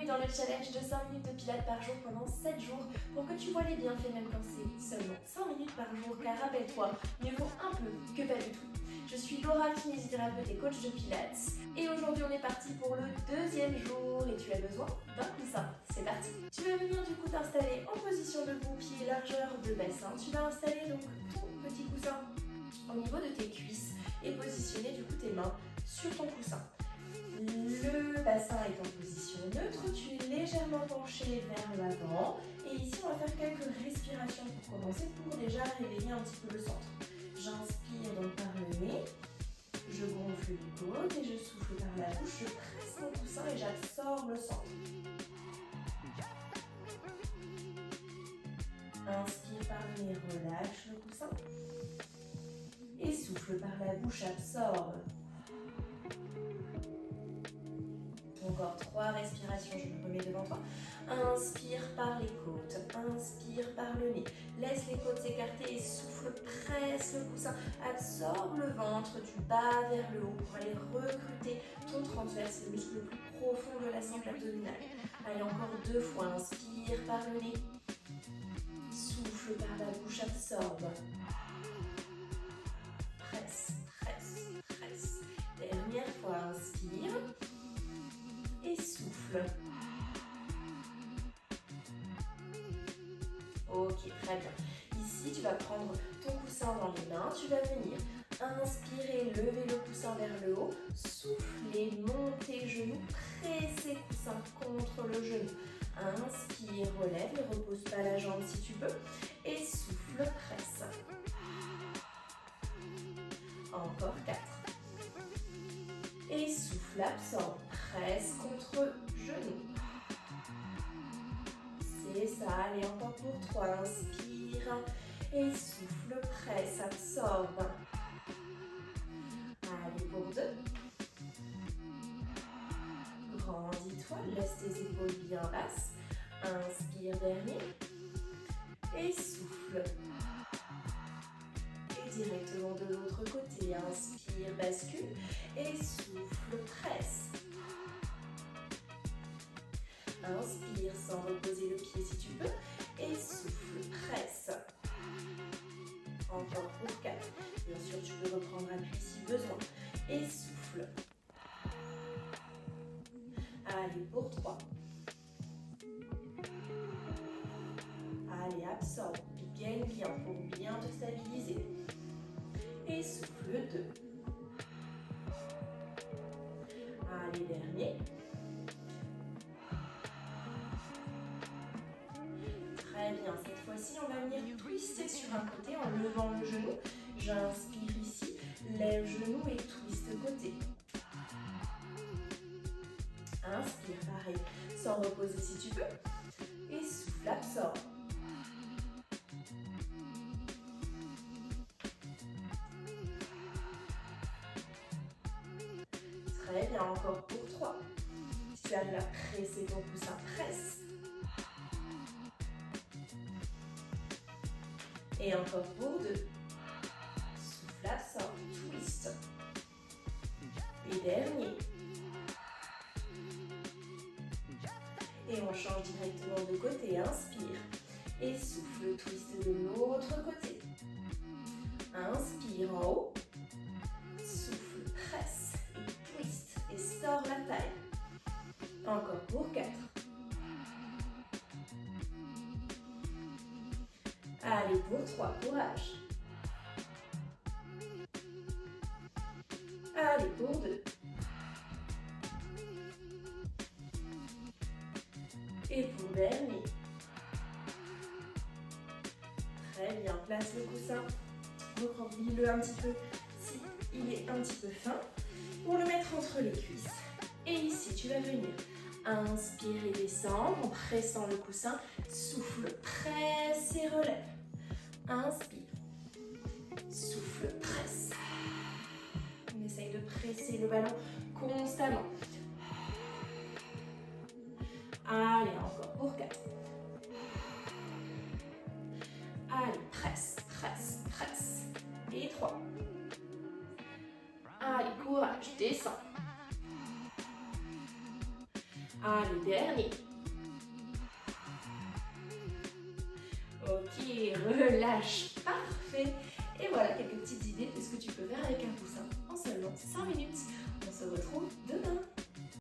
dans le challenge de 5 minutes de pilates par jour pendant 7 jours pour que tu vois les bienfaits même quand c'est seulement 5 minutes par jour, car rappelle-toi, mieux vaut un peu que pas du tout. Je suis Laura, kinésithérapeute et coach de pilates, et aujourd'hui on est parti pour le deuxième jour et tu as besoin d'un coussin. C'est parti. Tu vas venir du coup t'installer en position debout, pied largeur de bassin. Tu vas installer donc ton petit coussin au niveau de tes cuisses et positionner du coup tes mains sur ton coussin. Le bassin est en position neutre, tu es légèrement penché vers l'avant et ici on va faire quelques respirations pour commencer, pour déjà réveiller un petit peu le centre. J'inspire donc par le nez, je gonfle les côtes et je souffle par la bouche, je presse mon coussin et j'absorbe le centre. Inspire par le nez, relâche le coussin et souffle par la bouche, absorbe. Encore 3 respirations, je me remets devant toi. Inspire par les côtes, inspire par le nez. Laisse les côtes s'écarter et souffle, presse le coussin. Absorbe le ventre, tu bats vers le haut pour aller recruter ton transverse, le muscle le plus profond de la sangle abdominale. Allez, encore 2 fois. Inspire par le nez. Souffle par la bouche, absorbe. Presse, presse, presse. Dernière fois, inspire. Et souffle. Ok, très bien. Ici, tu vas prendre ton coussin dans les mains. Tu vas venir inspirer, lever le coussin vers le haut. Souffler, monter genou, presser coussin contre le genou. Inspire, relève et repose pas la jambe si tu peux. Et souffle, presse. Encore 4. Et souffle, absorbe, presse contre genou. C'est ça, allez, encore pour 3. Inspire et souffle, presse, absorbe. Allez, pour 2. Grandis-toi, laisse tes épaules bien basses. Inspire, dernier. Et souffle. Et directement de l'autre côté, inspire, bascule. Et souffle, presse. Inspire sans reposer le pied si tu peux. Et souffle, presse. Encore pour 4. Bien sûr, tu peux reprendre appui si besoin. Et souffle. Allez, pour 3. Allez, absorbe. Gagne bien pour bien te stabiliser. Et souffle 2. Allez, dernier. Très bien, cette fois-ci, on va venir twister sur un côté en levant le genou. J'inspire ici, lève genou et twist côté. Inspire, pareil, sans reposer si tu peux. Et souffle, absorbe. Très bien, encore pour 3. Si tu as déjà pressé ton coussin, presse. Et encore pour 2. Souffle, absorbe, twist. Et dernier. Et on change directement de côté. Inspire. Et souffle, twist de l'autre côté. Inspire en haut. Souffle, presse. Et twist. Et sors la taille. Encore pour 4. Allez, pour 3, courage. Allez, pour 2. Et pour dernier. Très bien, place le coussin. Recroqueville-le un petit peu si il est un petit peu fin. Pour le mettre entre les cuisses. Et ici, tu vas venir inspirer, descendre en pressant le coussin. Souffle, presse et relève. Inspire. Souffle, presse. On essaye de presser le ballon constamment. Allez, encore pour 4. Allez, presse, presse, presse. Et 3. Allez, courage, descends. Allez, dernier. Ok, relâche, parfait. Et voilà quelques petites idées de ce que tu peux faire avec un